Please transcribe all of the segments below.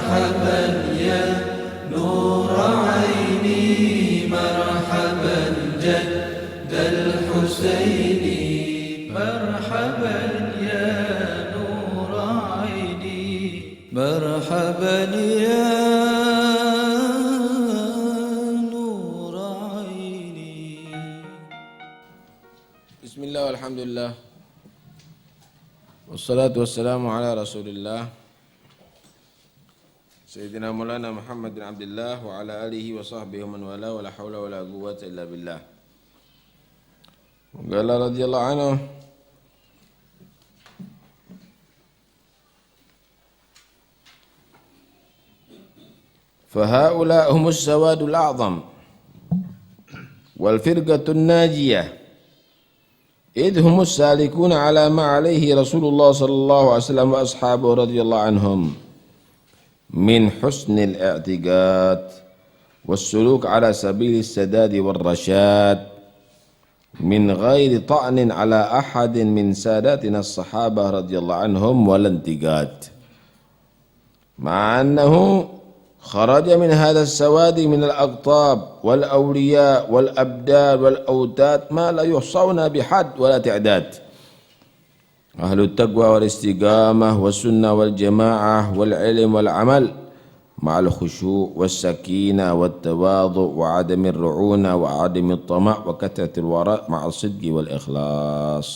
مرحبا يا نور عيني مرحبا جد الحسين مرحبا يا نور عيني مرحبا يا نور عيني. بسم الله والحمد لله والصلاة والسلام على رسول الله سيدنا مولانا محمد بن عبد الله وعلى آله وصحبه ومن والاه ولا حول ولا قوة إلا بالله. قال رضي الله عنه فهؤلاء هم السواد الأعظم والفرقة الناجية إذ هم السالكون على ما عليه رسول الله صلى الله عليه وسلم وأصحابه رضي الله عنهم من حسن الاعتقاد والسلوك على سبيل السداد والرشاد من غير طعن على أحد من ساداتنا الصحابة رضي الله عنهم ولا انتقاد، مع أنه خرج من هذا السواد من الأقطاب والأولياء والأبدال والأوتاد ما لا يحصون بحد ولا تعداد، أهل التقوى والاستقامة والسنة والجماعة والعلم والعمل مع الخشوع والسكينة والتواضع وعدم الرعونة وعدم الطمع وكثرة الوراء مع الصدق والإخلاص.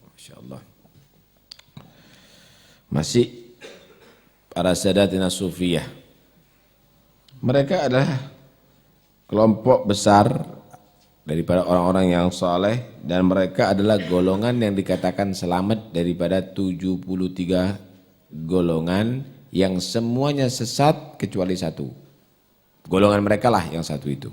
ما شاء الله. Masih para sadatina sufiyah, mereka adalah kelompok besar daripada orang-orang yang saleh dan mereka adalah golongan yang dikatakan selamat daripada 73 golongan yang semuanya sesat kecuali satu. Golongan mereka lah yang satu itu.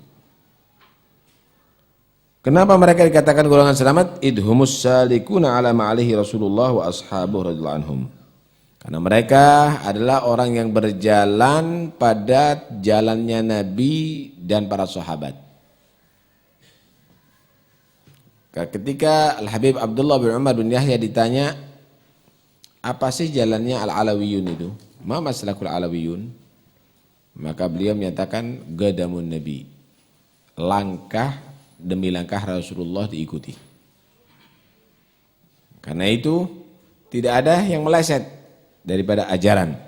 Kenapa mereka dikatakan golongan selamat? Idhumus salikuna ala ma'alihi Rasulullah wa ashabuh radhiyallahu anhum. Karena mereka adalah orang yang berjalan pada jalannya Nabi dan para sahabat. Ketika Al-Habib Abdullah bin Umar bin Yahya ditanya, apa sih jalannya Al-Alawiyun itu? Ma maslakul Alawiyun? Maka beliau menyatakan, gadamun Nabi. Langkah demi langkah Rasulullah diikuti. Karena itu tidak ada yang meleset daripada ajaran,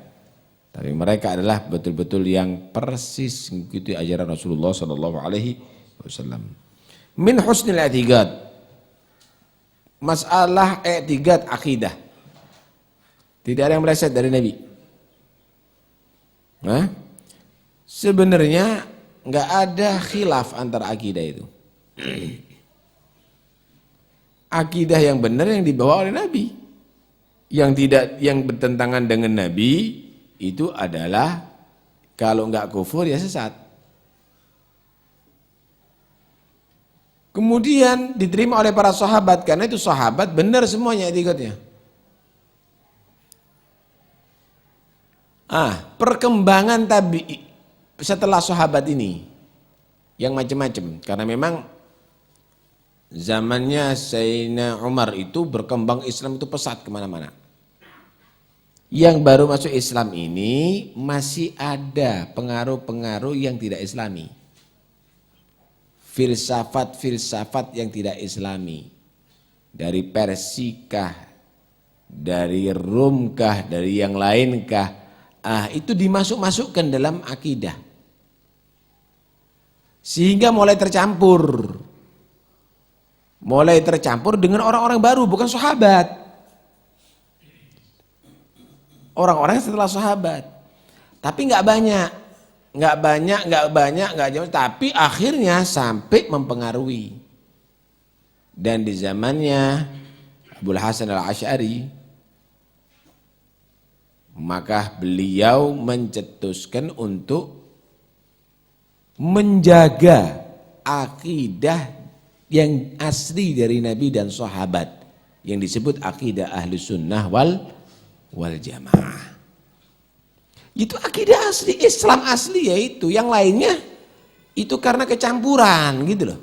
tapi mereka adalah betul-betul yang persis mengikuti ajaran Rasulullah sallallahu alaihi wasallam. Min husnil i'tiqad, masalah i'tiqad akidah, tidak ada yang meleset dari Nabi. Sebenarnya enggak ada khilaf antara akidah itu. Akidah yang benar yang dibawa oleh Nabi. Yang tidak, yang bertentangan dengan Nabi itu adalah kalau enggak kufur ya sesat. Kemudian diterima oleh para sahabat karena itu sahabat benar semuanya etikatnya. Perkembangan tabi'i setelah sahabat ini yang macam-macam karena memang zamannya Sayyidina Umar itu berkembang Islam itu pesat kemana-mana. Yang baru masuk Islam ini masih ada pengaruh-pengaruh yang tidak Islami. Filsafat-filsafat yang tidak Islami. Dari Persikah, dari Rumkah, dari yang lainkah. Itu dimasuk-masukkan dalam akidah. Sehingga mulai tercampur. Mulai tercampur dengan orang-orang baru, bukan sahabat. Orang-orang setelah sahabat, tapi nggak banyak, tapi akhirnya sampai mempengaruhi. Dan di zamannya Abul Hasan al-Asy'ari, maka beliau mencetuskan untuk menjaga akidah yang asli dari Nabi dan sahabat, yang disebut akidah Ahlus Sunnah wal Jamaah. Itu akidah asli, Islam asli yaitu, yang lainnya itu karena kecampuran gitu loh.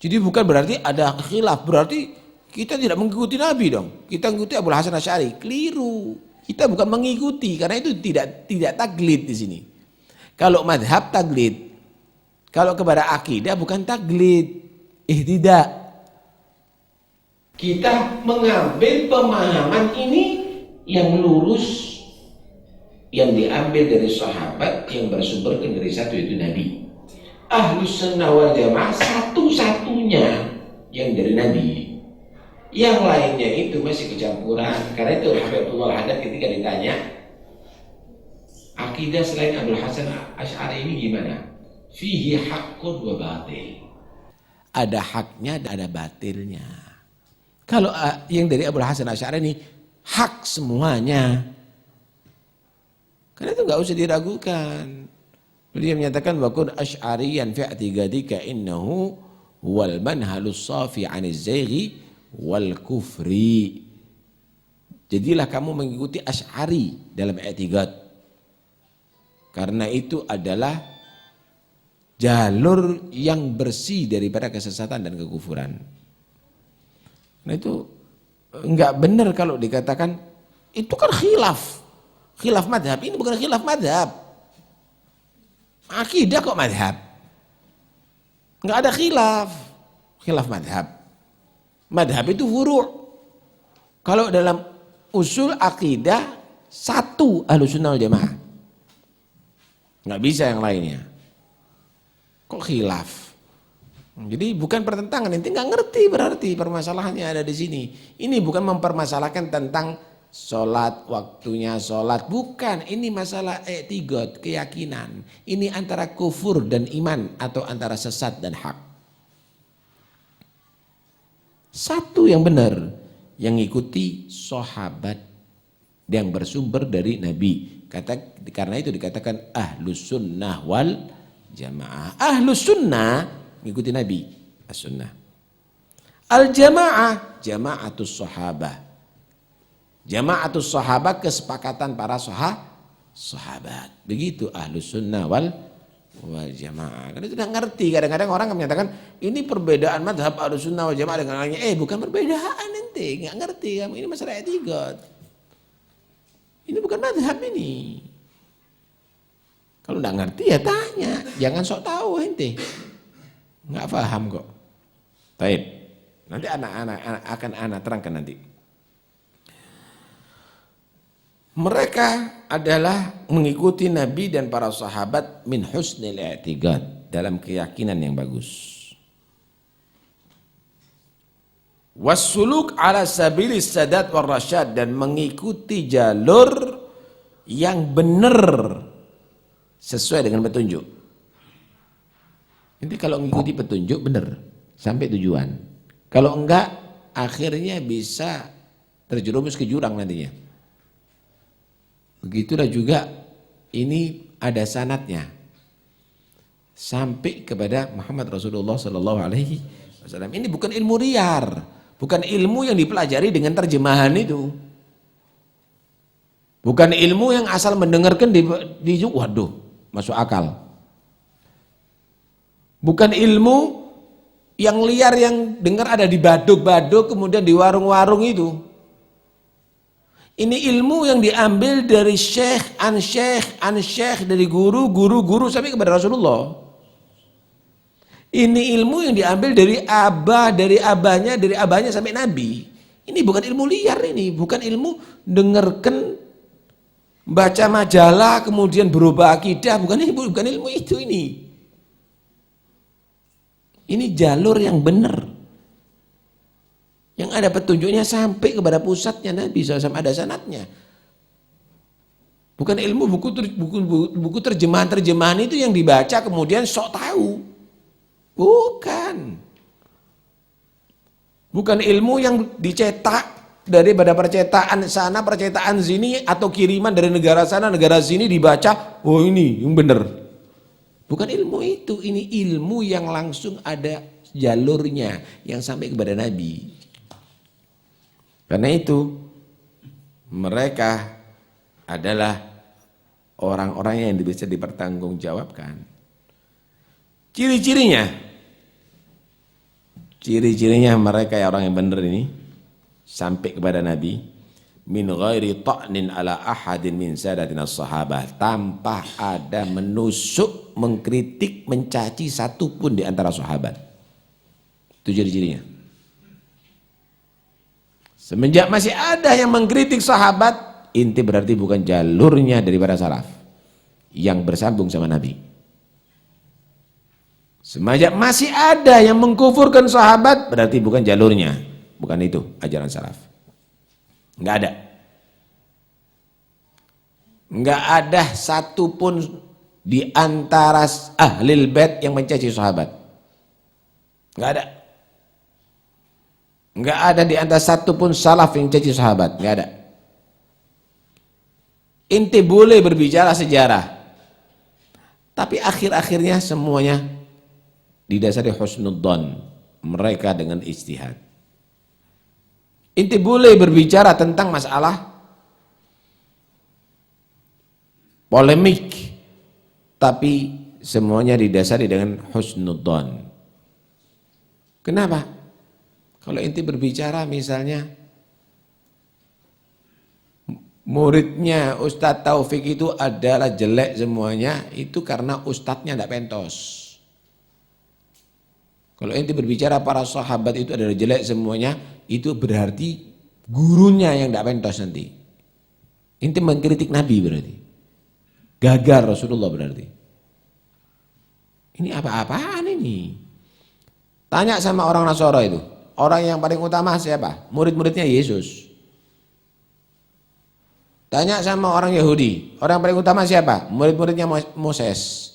Jadi bukan berarti ada khilaf, berarti kita tidak mengikuti Nabi dong. Kita mengikuti Abul Hasan Asy'ari, keliru. Kita bukan mengikuti, karena itu tidak taklid di sini. Kalau madhab taklid, kalau kepada akidah bukan taklid, tidak. Kita mengambil pemahaman ini yang lurus, yang diambil dari sahabat, yang bersumberkan dari satu itu Nabi. Ahlus Sunnah wal Jamaah satu-satunya yang dari Nabi. Yang lainnya itu masih kecampuran. Karena itu Habibullah Haddad ketika ditanya, akidah selain Abdul Hasan Asy'ari ini gimana? Fihi haqqun wa batil. Ada haknya, ada batilnya. Kalau yang dari Abdul Hasan Asy'ari ini hak semuanya. Karena itu enggak usah diragukan. Beliau menyatakan wa kun asy'ariyan fi i'tiqadika innahu wal manhalus safi 'aniz zaighi wal kufri. Jadilah kamu mengikuti Asy'ari dalam i'tiqad. Karena itu adalah jalur yang bersih daripada kesesatan dan kekufuran. Nah itu enggak benar kalau dikatakan itu kan khilaf madhab. Ini bukan khilaf madhab. Akidah kok madhab. Enggak ada khilaf madhab. Madhab itu furu'. Kalau dalam usul akidah satu Ahlussunnah wal Jamaah. Enggak bisa yang lainnya. Kok khilaf? Jadi bukan pertentangan, ente nggak ngerti berarti permasalahannya ada di sini. Ini bukan mempermasalahkan tentang sholat, waktunya sholat, bukan. Ini masalah i'tiqad, keyakinan. Ini antara kufur dan iman atau antara sesat dan hak. Satu yang benar, yang ikuti sahabat yang bersumber dari Nabi. Karena itu dikatakan Ahlus Sunnah wal Jamaah. Ahlus Sunnah mengikuti Nabi, as-sunnah. Al-jamaah, jamaatus sahabah. Jamaatus sahabah, kesepakatan para sahabat. Begitu Ahlus Sunnah wal Jamaah. Karena itu tidak ngerti. Kadang-kadang orang menyatakan ini perbedaan madhab Ahlus Sunnah wal Jamaah dengan lainnya. Bukan perbedaan ente, nggak ngerti kamu. Ini masalah i'tiqad. Ini bukan madhab ini. Kalau nggak ngerti ya tanya, jangan sok tahu ente. Nggak paham kok. Baik. Nanti anak terangkan nanti. Mereka adalah mengikuti Nabi dan para sahabat min husnil i'tiqad, dalam keyakinan yang bagus. Wassuluk ala sabilis sadat war rasyad, dan mengikuti jalur yang benar sesuai dengan petunjuk. Nanti kalau mengikuti petunjuk benar sampai tujuan. Kalau enggak akhirnya bisa terjerumus ke jurang nantinya. Begitulah juga ini ada sanadnya sampai kepada Muhammad Rasulullah Sallallahu Alaihi Wasallam. Ini bukan ilmu liar, bukan ilmu yang dipelajari dengan terjemahan itu, bukan ilmu yang asal mendengarkan di waduh masuk akal. Bukan ilmu yang liar yang dengar ada di baduk-baduk kemudian di warung-warung itu. Ini ilmu yang diambil dari syekh, an syekh, dari guru sampai kepada Rasulullah. Ini ilmu yang diambil dari abah, dari abahnya sampai Nabi. Ini bukan ilmu liar ini, bukan ilmu dengarkan baca majalah kemudian berubah akidah, bukan ilmu itu ini. Ini jalur yang benar, yang ada petunjuknya sampai kepada pusatnya Nabi SAW, ada sanadnya. Bukan ilmu buku terjemahan itu yang dibaca kemudian sok tahu. Bukan ilmu yang dicetak daripada percetakan sana, percetakan sini, atau kiriman dari negara sana, negara sini dibaca, oh ini yang benar. Bukan ilmu itu, ini ilmu yang langsung ada jalurnya yang sampai kepada Nabi. Karena itu mereka adalah orang-orang yang bisa dipertanggungjawabkan. Ciri-cirinya mereka ya orang yang benar ini sampai kepada Nabi. min ghairi ta'nin ala ahadin min sadatina sahabah, tanpa ada menusuk, mengkritik, mencaci satu pun di antara sahabat. Itu ciri-cirinya. Semenjak masih ada yang mengkritik sahabat, inti berarti bukan jalurnya dari para salaf yang bersambung sama Nabi. Semenjak masih ada yang mengkufurkan sahabat, berarti bukan jalurnya, bukan itu ajaran salaf. Enggak ada. Enggak ada satupun di antara ahlil bait yang mencaci sahabat. Enggak ada. Enggak ada di antara satupun salaf yang mencaci sahabat. Enggak ada. Inti boleh berbicara sejarah, tapi akhir-akhirnya semuanya didasari husnudzon mereka dengan ijtihad. Inti boleh berbicara tentang masalah polemik, tapi semuanya didasari dengan husnudzon. Kenapa? Kalau inti berbicara misalnya muridnya Ustadz Taufik itu adalah jelek semuanya, itu karena ustadznya tidak pentos. Kalau inti berbicara para sahabat itu adalah jelek semuanya, itu berarti gurunya yang tidak pentos nanti. Inti mengkritik Nabi berarti. Gagal Rasulullah berarti. Ini apa-apaan ini? Tanya sama orang Nasara itu. Orang yang paling utama siapa? Murid-muridnya Yesus. Tanya sama orang Yahudi. Orang yang paling utama siapa? Murid-muridnya Moses.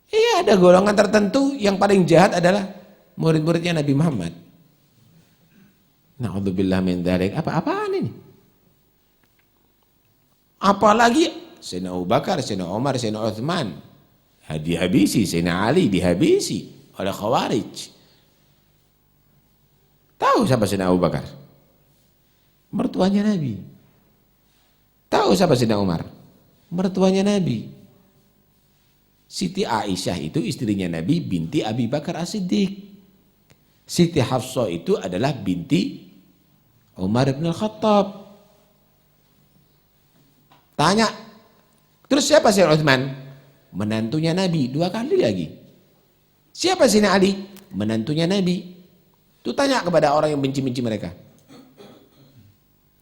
Iya, ada golongan tertentu yang paling jahat adalah murid-muridnya Nabi Muhammad. Na'udzubillah min dzalik. Apa-apaan ini? Apalagi Sayyidina Abu Bakar, Sayyidina Umar, Sayyidina Utsman dihabisi, Sayyidina Ali dihabisi oleh Khawarij. Tahu siapa Sayyidina Abu Bakar? Mertuanya Nabi. Tahu siapa Sayyidina Umar? Mertuanya Nabi. Siti Aisyah itu istrinya Nabi binti Abi Bakar As-Siddiq. Siti Hafsah itu adalah binti Umar bin Al-Khattab. Tanya, terus siapa Sayyidina Utsman? Menantunya Nabi, 2 kali lagi. Siapa Sayyidina Ali? Menantunya Nabi. Itu tanya kepada orang yang benci-benci mereka.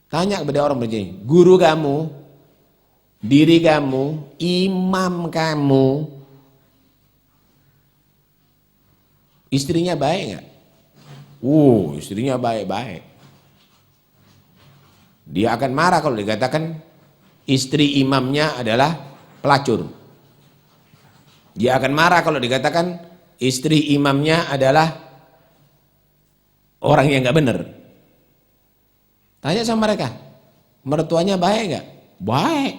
Tanya kepada orang benci, guru kamu, diri kamu, imam kamu, istrinya baik enggak? Istrinya baik-baik. Dia akan marah kalau dikatakan istri imamnya adalah pelacur. Dia akan marah kalau dikatakan istri imamnya adalah orang yang enggak benar. Tanya sama mereka, mertuanya baik enggak? Baik.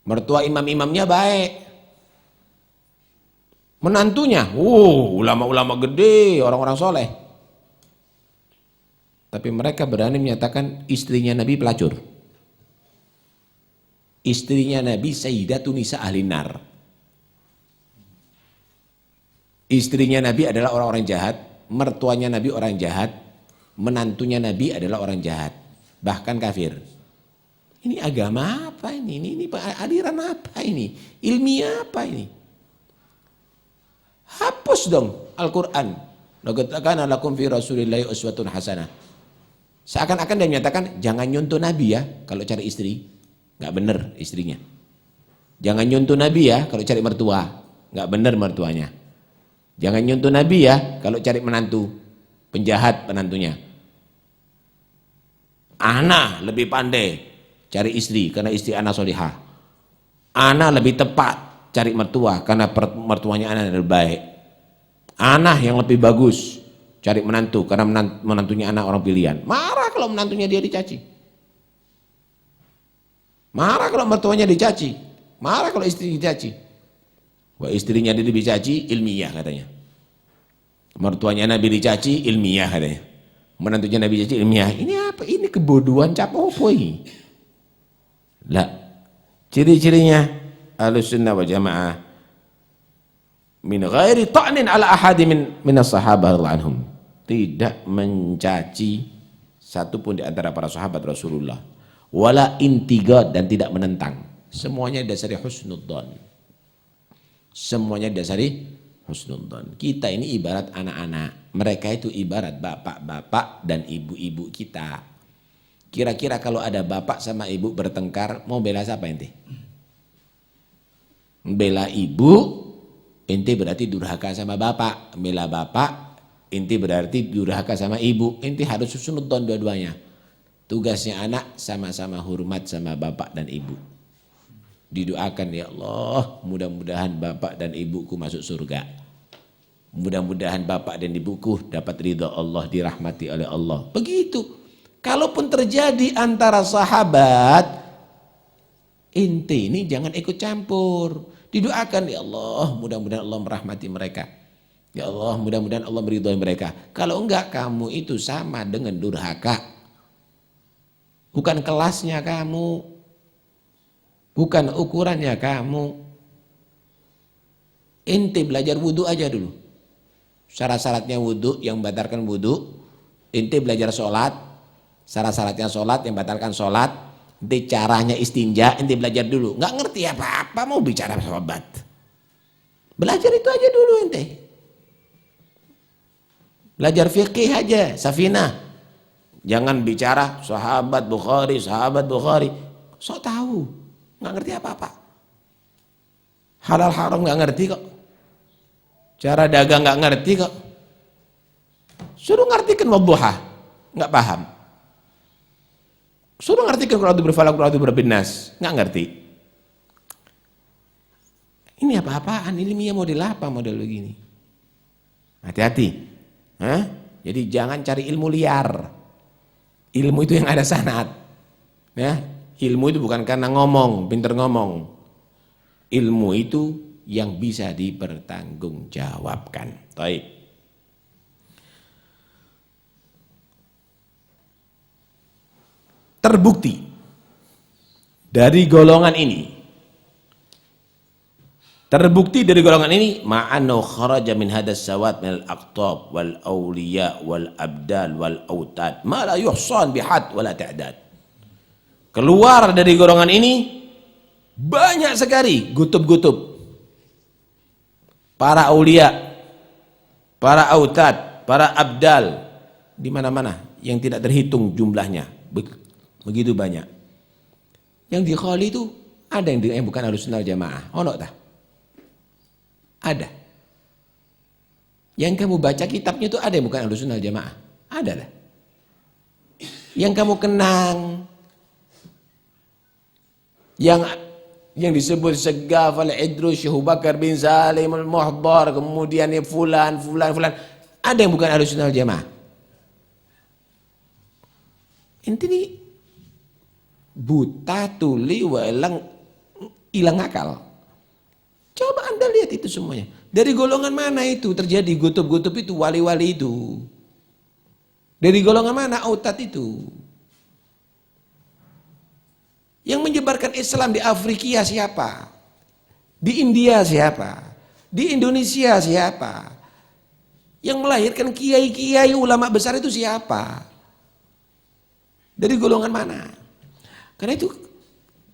Mertua imam-imamnya baik. Menantunya, ulama-ulama gede, orang-orang soleh. Tapi mereka berani menyatakan istrinya Nabi pelacur. Istrinya Nabi Sayyidatun Nisa Ahlin Nar. Istrinya Nabi adalah orang-orang jahat, mertuanya Nabi orang jahat, menantunya Nabi adalah orang jahat, bahkan kafir. Ini agama apa ini? Ini aliran apa ini? Ilmiah apa ini? Hapus dong Al-Quran. Laqad kana lakum fi Rasulillahi uswatun hasanah. Seakan-akan dia menyatakan jangan nyontoh Nabi ya kalau cari istri. Enggak benar istrinya. Jangan nyontoh Nabi ya kalau cari mertua. Enggak benar mertuanya. Jangan nyontoh Nabi ya kalau cari menantu. Penjahat penantunya. Ana lebih pandai cari istri karena istri ana solihah. Ana lebih tepat cari mertua karena mertuanya ana lebih baik. Ana yang lebih bagus cari menantu karena menantunya ana orang pilihan. Marah kalau menantunya dia dicaci. Marah kalau mertuanya dicaci. Marah kalau istri dicaci. Wah, istrinya dia dicaci ilmiah katanya. Mertuanya Nabi dicaci ilmiah katanya. Menantunya Nabi dicaci ilmiah. Ini apa? Ini kebodohan capopoi. Lah, ciri-cirinya Ahlussunnah wal Jamaah min ghairi ta'nin ala ahadi min as-sahabah radhiyallahu anhum. Tidak mencaci satu pun di antara para sahabat Rasulullah. Wala intigad, dan tidak menentang. Semuanya dasari husnudzon. Semuanya dasari husnudzon. Kita ini ibarat anak-anak. Mereka itu ibarat bapak-bapak dan ibu-ibu kita. Kira-kira kalau ada bapak sama ibu bertengkar, mau bela siapa ente? Bela ibu, ente berarti durhaka sama bapak. Bela bapak, ente berarti durhaka sama ibu. Ente harus husnudzon dua-duanya. Tugasnya anak sama-sama hormat sama bapak dan ibu. Didoakan, ya Allah, mudah-mudahan bapak dan ibuku masuk surga. Mudah-mudahan bapak dan ibuku dapat ridha Allah, dirahmati oleh Allah. Begitu. Kalaupun terjadi antara sahabat, ente ini jangan ikut campur. Didoakan, ya Allah, mudah-mudahan Allah merahmati mereka. Ya Allah, mudah-mudahan Allah meridhai mereka. Kalau enggak, kamu itu sama dengan durhaka. Bukan kelasnya kamu. Bukan ukurannya kamu. Ente belajar wudhu aja dulu. Syarat-syaratnya wudhu yang membatalkan wudhu. Ente belajar sholat. Syarat-syaratnya sholat yang membatalkan sholat. Ente caranya istinja. Ente belajar dulu. Nggak ngerti apa-apa mau bicara sahabat. Belajar itu aja dulu ente. Belajar fikih aja. Safinah. Jangan bicara sahabat Bukhari. Sahabat Bukhari. Sok tahu. Nggak ngerti apa-apa. Halal haram nggak ngerti kok. Cara dagang nggak ngerti kok. Suruh ngertikan wadduha, nggak paham. Suruh ngertikan qul a'udzu birabbil falaq, qul a'udzu birabbin nas, nggak ngerti. Ini apa-apaan? Ilmiah model apa model begini? Hati-hati. Jadi jangan cari ilmu liar. Ilmu itu yang ada sanad. Ya, ilmu itu bukan karena ngomong, pinter ngomong. Ilmu itu yang bisa dipertanggungjawabkan. Baik. Terbukti dari golongan ini. Terbukti dari golongan ini ma'annahu kharaja min hadas sawat min al-aqtab wal awliya wal abdal wal autad ma la yuhsan bihad wala ta'dad. Keluar dari golongan ini banyak sekali gutub-gutub. Para aulia, para autad, para abdal di mana-mana yang tidak terhitung jumlahnya. Begitu banyak. Yang di khali itu ada yang bukan Ahlussunnah wal Jamaah. Ono tak? Ada. Yang kamu baca kitabnya itu ada yang bukan Ahlussunnah wal Jamaah. Ada lah. Yang kamu kenang, yang disebut Segaf al-Idrus, Syekh Bakar bin Salim al-Muhdar, kemudian fulan, ada yang bukan Ahlussunnah wal Jamaah. Ini buta, tuli, walang, hilang akal. Coba Anda lihat itu semuanya. Dari golongan mana itu terjadi gutub-gutub itu, wali-wali itu? Dari golongan mana autad itu? Yang menyebarkan Islam di Afrika siapa? Di India siapa? Di Indonesia siapa? Yang melahirkan kiai-kiai ulama besar itu siapa? Dari golongan mana? Karena itu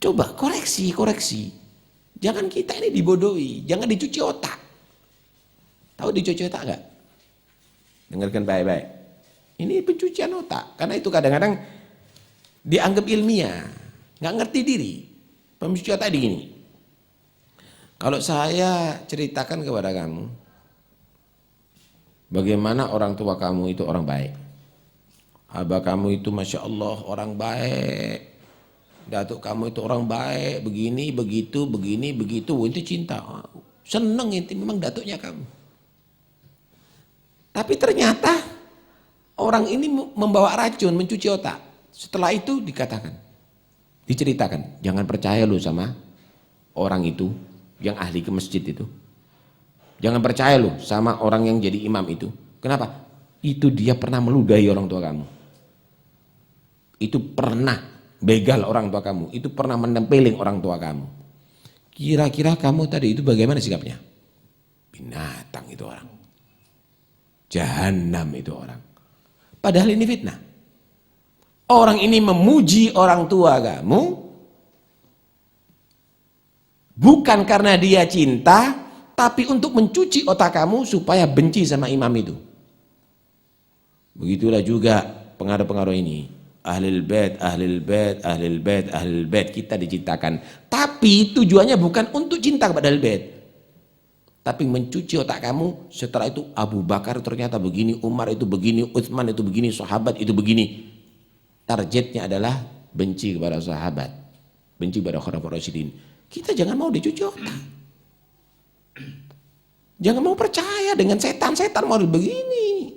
coba koreksi. Jangan kita ini dibodohi, jangan dicuci otak. Tahu dicuci otak enggak? Dengarkan baik-baik. Ini pencucian otak. Karena itu kadang-kadang dianggap ilmiah, nggak ngerti diri. Pencuci otak begini. Kalau saya ceritakan kepada kamu, bagaimana orang tua kamu itu orang baik. Abah kamu itu Masya Allah orang baik. Datuk kamu itu orang baik, begini, begitu, itu cinta. Seneng itu memang datuknya kamu. Tapi ternyata orang ini membawa racun, mencuci otak. Setelah itu diceritakan, jangan percaya lu sama orang itu yang ahli ke masjid itu. Jangan percaya lu sama orang yang jadi imam itu. Kenapa? Itu dia pernah meludahi orang tua kamu. Itu pernah begal orang tua kamu, itu pernah menempelin orang tua kamu. Kira-kira kamu tadi itu bagaimana sikapnya? Binatang itu orang. Jahanam itu orang. Padahal ini fitnah. orang ini memuji orang tua kamu bukan karena dia cinta, tapi untuk mencuci otak kamu supaya benci sama imam itu. Begitulah juga pengaruh-pengaruh ini. Ahlul bait, ahlul bait, ahlul bait, ahlul bait, kita diciptakan. Tapi tujuannya bukan untuk cinta kepada ahlul bait, tapi mencuci otak kamu. Setelah itu Abu Bakar ternyata begini, Umar itu begini, Utsman itu begini, sahabat itu begini. Targetnya adalah benci kepada sahabat, benci kepada Khulafaur Rasyidin. Kita jangan mau dicuci otak. Jangan mau percaya dengan setan-setan mau begini.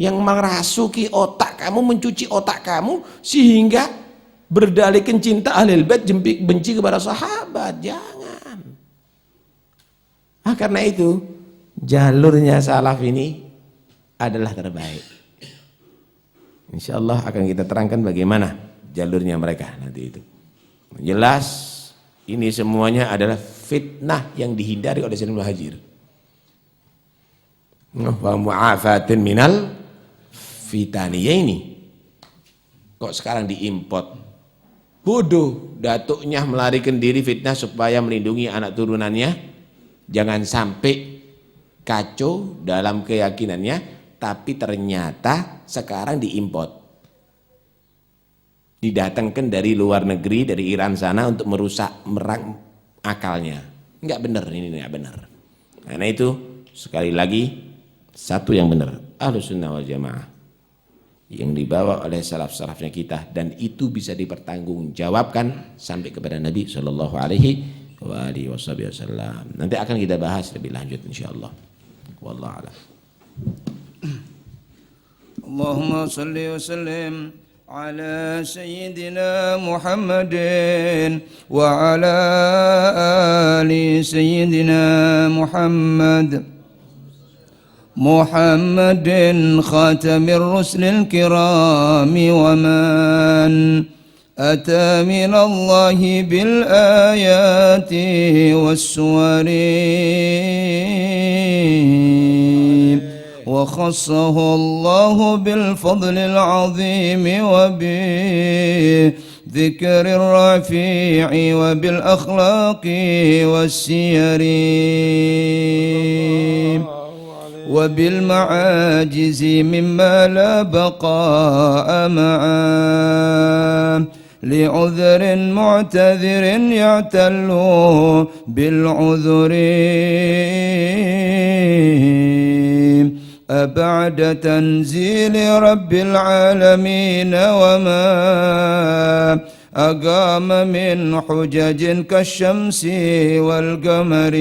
Yang merasuki otak kamu, mencuci otak kamu sehingga berdalihkan cinta ahlul bait benci kepada sahabat. Jangan. Karena itu jalurnya salaf ini adalah terbaik. Insya Allah akan kita terangkan bagaimana jalurnya mereka nanti itu. Jelas ini semuanya adalah fitnah yang dihindari oleh Sayyidina Muhajir. Wa mu'afatin minal fitaniyah ini. Kok sekarang diimport? Bodoh, datuknya melarikan diri fitnah supaya melindungi anak turunannya. Jangan sampai kacau dalam keyakinannya. Tapi ternyata sekarang diimport, didatangkan dari luar negeri, dari Iran sana untuk merusak merang akalnya. Enggak benar, ini enggak benar. Karena itu sekali lagi satu yang benar, Ahlus Sunnah wal Jamaah yang dibawa oleh salaf-salafnya kita, dan itu bisa dipertanggungjawabkan sampai kepada Nabi Shallallahu Alaihi Wasallam. Nanti akan kita bahas lebih lanjut insyaallah. Wallahu a'lam. اللهم صل وسلم على سيدنا محمد وعلى آل سيدنا محمد خاتم الرسل الكرام ومن أتى من الله بالآيات والسور وخصه الله بالفضل العظيم وبذكر الرفيع وبالأخلاق والسير وبالمعاجز مما لا بقاء معه لعذر معتذر يعتل بالعذر أبعد تنزيل رب العالمين وما أقام من حجج كالشمس والقمر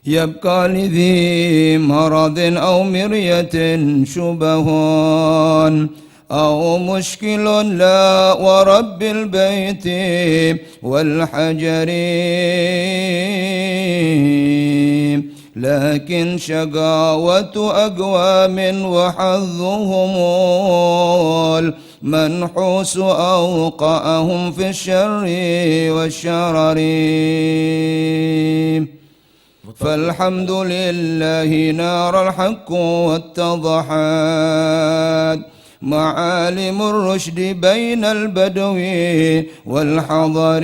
يبقى لذي مرض أو مرية شبه أو مشكل لا ورب البيت والحجر لكن شقاوة أقوام وحظهم المنحوس أوقعهم في الشر والشرر فالحمد لله نار الحق واتضحت معالم الرشد بين البدو والحضر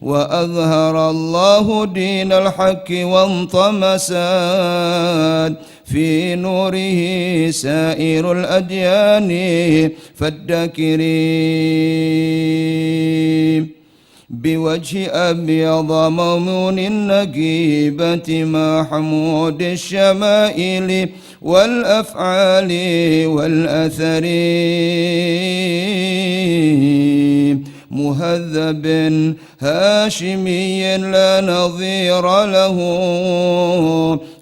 وأظهر الله دين الحق وانطمست في نوره سائر الأديان فالذكر بوجه أبيض ممون النقيبة محمود الشمائل والأفعال والأثر مهذب هاشمي لا نظير له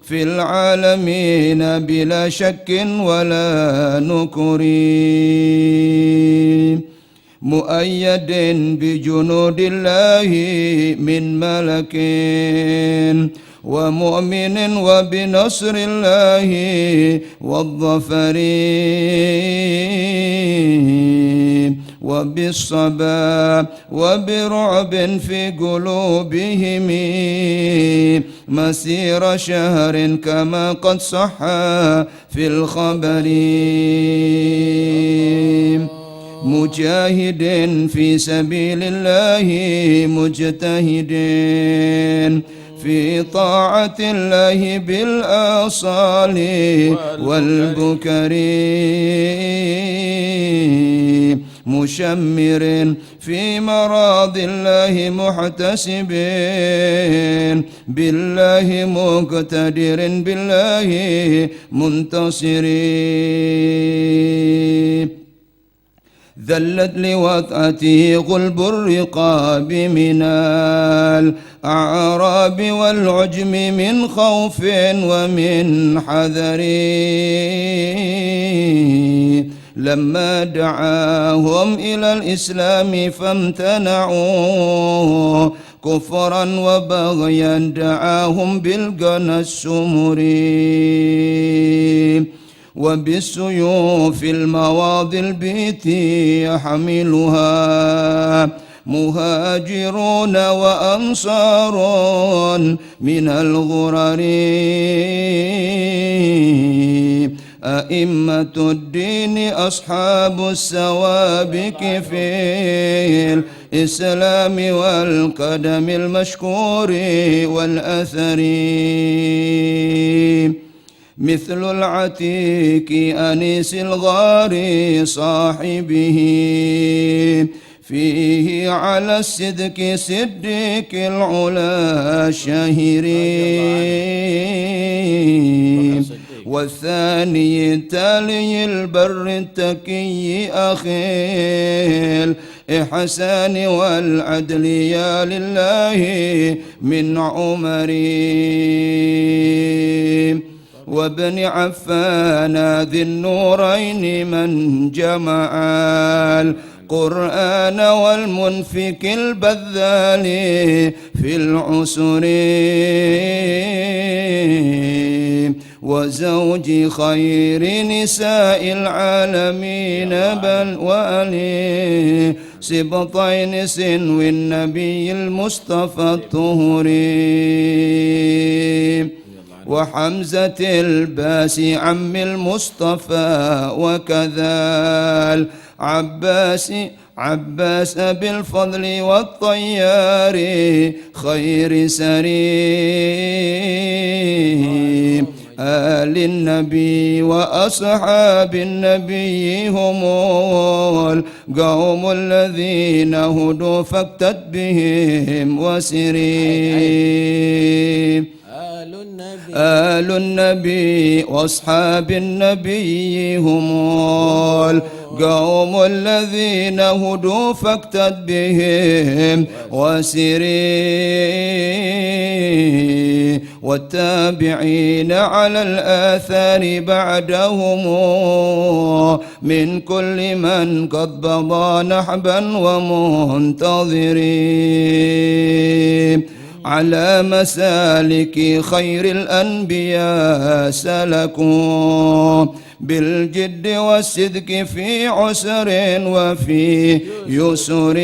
في العالمين بلا شك ولا نكر مؤيد بجنود الله من ملك ومؤمن وبنصر الله والظفر وبالصبا وبرعب في قلوبهم مسير شهر كما قد صح في الخبر مجاهد في سبيل الله مجتهد في طاعة الله بالآصال والبكر مشمر في مراض الله محتسب بالله مقتدر بالله منتصر ذلت لوطأته غلب الرقاب من الأعراب والعجم من خوف ومن حذر لما دعاهم إلى الإسلام فامتنعوا كفرا وبغيا دعاهم بالقنا السمر وبالسيوف المواضي البيت يحملها مهاجرون وأنصار من الغرر أئمة الدين أصحاب السوابك في الإسلام والقدم المشكور والأثر مثل العتيك أنيس الغار صاحبه فيه على الصدق صدق العلا الشهير والثاني تالي البر التكي أخي الإحسان والعدل يا لله من عمر وابن عفان ذي النورين من جمع القرآن والمنفك البذال في العسر وزوج خير نساء العالمين بل وآله سبطين سنو النبي المصطفى الطهر وحمزة الباس عم المصطفى وكذا عباس بالفضل والطيار خير سريم آل النبي وأصحاب النبي هم القوم الذين هدوا فاقتد بهم وسريم آل النبي وأصحاب النبي هم القوم الذين هدوا فاقتد بهم وسري والتابعين على الآثار بعدهم من كل من قد بضى نحبا ومنتظرين على مسالك خير الأنبياء سلكوا بالجد والصدق في عسر وفي يسر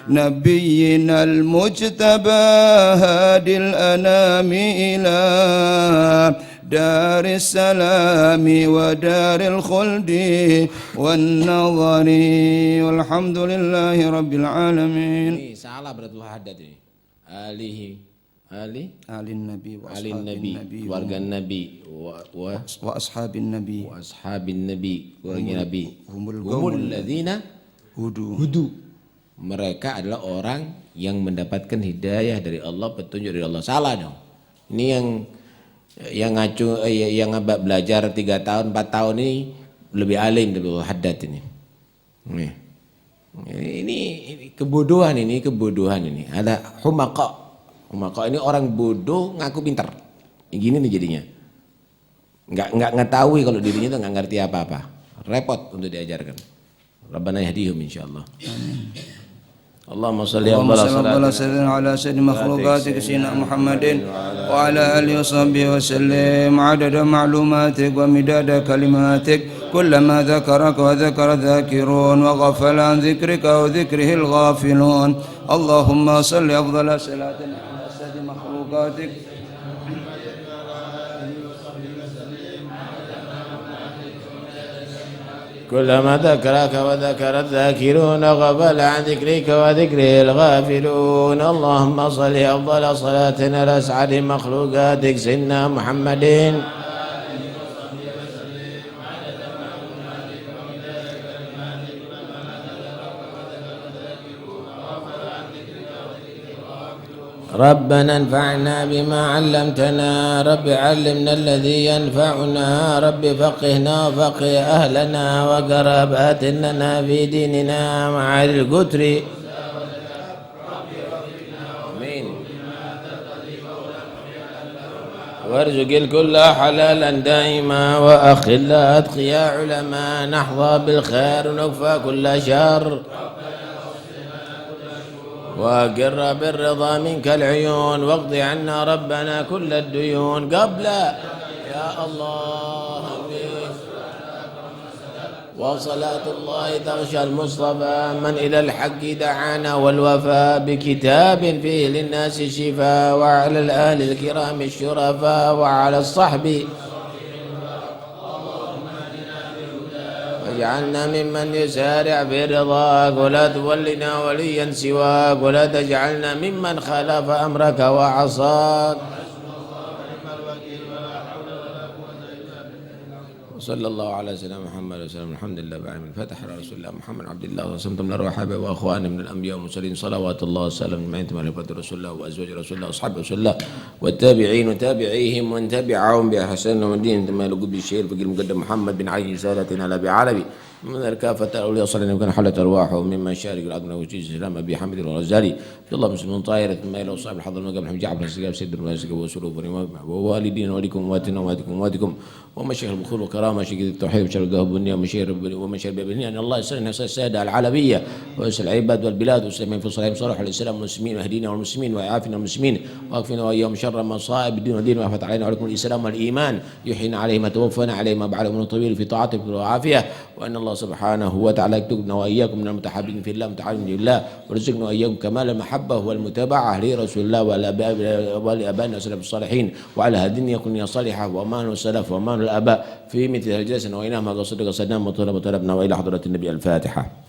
نبينا المجتبى هادي الأنام إلى دار السلام ودار الخلد والنظر والحمد لله رب العالمين. Ini salah berarti haddad ini. Ali Nabi wa keluarga Nabi wa ashabin Nabi keluarga Nabi humul ladzina hudu. Mereka adalah orang yang mendapatkan hidayah dari Allah, petunjuk dari Allah. Salah dong. Ini yang ngacu yang abad belajar 3 tahun 4 tahun ini lebih alim dari haddad ini. Ini kebodohan ini. Ada humaqa ini orang bodoh ngaku pintar. Gini nih jadinya. Enggak ngetahui kalau dirinya itu enggak ngerti apa-apa. Repot untuk diajarkan. Rabbana yahdihum insyaallah. Amin. اللهم صل اللهم أفضل صل صلاة وسلم على سيد مخلوقاتك سيدنا محمد وعلى آله وصحبه وسلم عدد معلوماتك ومداد كلماتك كلما ذكرك وذكر الذاكرون وغفل عن ذكرك وذكره الغافلون. اللهم صل أفضل صلاة على سيد مخلوقاتك كلما ذكرك وذكر الذاكرون غفل عن ذكرك وذكره الغافلون. اللهم صل أفضل صلاة على أسعد مخلوقاتك سيدنا محمد ربنا انفعنا بما علمتنا رب علمنا الذي ينفعنا رب فقهنا وفقه أهلنا وقرابات لنا في ديننا مع القتر آمين. وارزق الكل حلالا دائما وأخلا أتقياء علماء نحظى بالخير ونكفى كل شر وقر بالرضا منك العيون واقض عنا ربنا كل الديون قبل يا الله وصلاة الله تغشى المصطفى من إلى الحق دعانا والوفاء بكتاب فيه للناس شفاء وعلى الآل الكرام الشرفاء وعلى الصحب واجعلنا ممن يسارع في رضاك ولا تولنا وليا سواك ولا تجعلنا ممن خالف أمرك وعصاك. وصلى الله على سيدنا محمد وسلم. الحمد لله بعد من فتح على رسول الله محمد عبد الله وصمت من الروح واخوانه من الانبياء والمرسلين صلوات الله وسلم ما ينتمي لفضل رسول الله وازواج رسول الله واصحاب رسول الله والتابعين وتابعيهم ومن تبعهم باحسان ودين ثم لقب الشيخ الفقيه المقدم محمد بن علي سادتنا الابي علوي من الكافة الأولياء صلى الله عليه وسلم حلت أرواحه ممن شارك العدل وجيز الإسلام أبي حمد الغزالي عبد الله بن سلمان طاهر ثم إلى صاحب الحضر المقام محمد جعفر السقاف سيد المناسك وسلوف ووالدين وليكم وواتكم ومشايخ البخور وكرامة شيخ التوحيد وشر الذهب والنية ومشايخ بالنية أن الله يسلمنا السادة العالمية ويسر العباد والبلاد والسلمين في صلاحهم صالح الإسلام والمسلمين واهدينا والمسلمين ويعافنا المسلمين واكفنا وإياهم شر مصائب الدين والدين ويفتح علينا وعليكم الإسلام والإيمان يحيينا عليه ما توفنا عليه ما بعد من طويل في طاعته وعافية وأن الله سبحانه وتعالى يكتبنا وإياكم من المتحابين في الله متعاونين لله ورزقنا وإياكم كمال المحبة والمتابعة لرسول الله ولآبائنا والسلف الصالحين وعلى هذه يكون صالحة وأمان السلف وأمان الآباء في مثل الجلسة وإنما قصدك صدام وطلبنا وإلى حضرة النبي. الفاتحة.